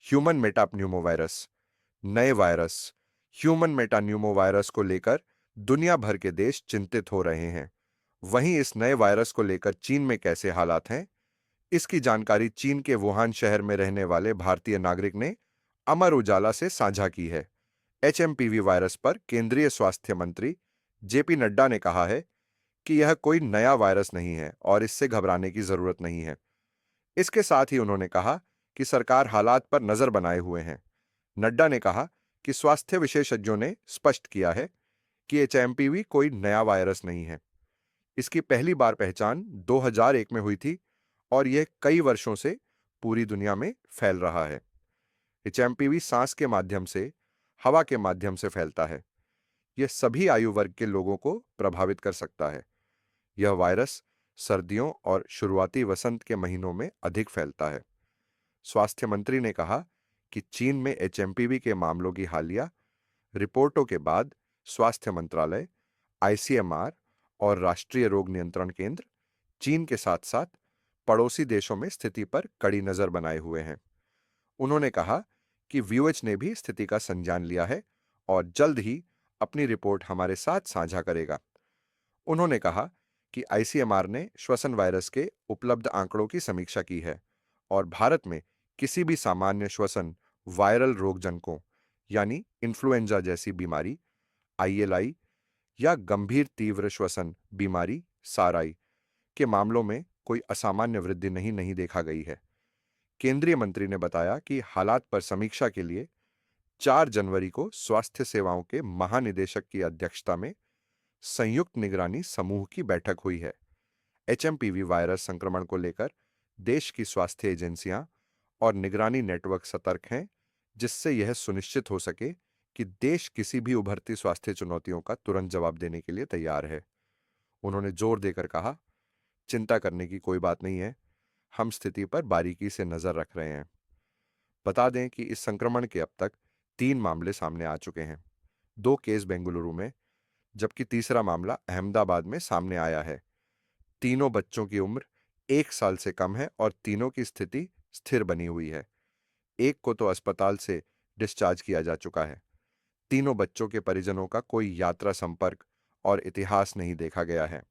Human मेटाप्न्यूमोवायरस नए virus human metapneumovirus को लेकर दुनिया भर के देश चिंतित हो रहे हैं। वहीं इस नए वायरस को लेकर चीन में कैसे हालात हैं, इसकी जानकारी चीन के वुहान शहर में रहने वाले भारतीय नागरिक ने अमर उजाला से साझा की है। एचएमपीवी वायरस पर केंद्रीय स्वास्थ्य मंत्री जेपी नड्डा ने कहा है कि यह कोई नया वायरस नहीं है और इससे घबराने की जरूरत नहीं है। इसके साथ ही उन्होंने कहा कि सरकार हालात पर नजर बनाए हुए हैं। नड्डा ने कहा कि स्वास्थ्य विशेषज्ञों ने स्पष्ट किया है कि एचएमपीवी कोई नया वायरस नहीं है। इसकी पहली बार पहचान 2001 में हुई थी और यह कई वर्षों से पूरी दुनिया में फैल रहा है। एचएमपीवी सांस के माध्यम से, हवा के माध्यम से फैलता है। यह सभी आयु वर्ग के लोगों को प्रभावित कर सकता है। यह वायरस सर्दियों और शुरुआती वसंत के महीनों में अधिक फैलता है। स्वास्थ्य मंत्री ने कहा कि चीन में एचएमपीवी के मामलों की हालिया रिपोर्टों के बाद स्वास्थ्य मंत्रालय, आईसीएमआर और राष्ट्रीय रोग नियंत्रण केंद्र चीन के साथ-साथ पड़ोसी देशों में स्थिति पर कड़ी नजर बनाए हुए हैं। उन्होंने कहा कि वीओएच ने भी स्थिति का संज्ञान लिया है और जल्द ही अपनी रिपोर्ट हमारे साथ साझा करेगा। उन्होंने कहा कि आईसीएमआर ने श्वसन वायरस के उपलब्ध आंकड़ों की समीक्षा की है और भारत में किसी भी सामान्य श्वसन वायरल रोगजनकों यानी इन्फ्लुएंजा जैसी बीमारी, आईएलआई या गंभीर तीव्र श्वसन बीमारी साराई के मामलों में कोई असामान्य वृद्धि नहीं देखा गई है। केंद्रीय मंत्री ने बताया कि हालात पर समीक्षा के लिए 4 जनवरी को स्वास्थ्य सेवाओं के महानिदेशक की अध्यक्षता में संयुक्त निगरानी समूह की बैठक हुई है। एचएमपीवी वायरस संक्रमण को लेकर देश की स्वास्थ्य एजेंसियां और निगरानी नेटवर्क सतर्क हैं, जिससे यह सुनिश्चित हो सके कि देश किसी भी उभरती स्वास्थ्य चुनौतियों का तुरंत जवाब देने के लिए तैयार है। उन्होंने जोर देकर कहा, चिंता करने की कोई बात नहीं है, हम स्थिति पर बारीकी से नजर रख रहे हैं। बता दें कि इस संक्रमण के अब तक 3 मामले सामने आ चुके हैं। 2 केस बेंगलुरु में, जबकि तीसरा मामला अहमदाबाद में सामने आया है। तीनों बच्चों की उम्र 1 साल से कम है और तीनों की स्थिति स्थिर बनी हुई है। एक को तो अस्पताल से डिस्चार्ज किया जा चुका है। तीनों बच्चों के परिजनों का कोई यात्रा संपर्क और इतिहास नहीं देखा गया है।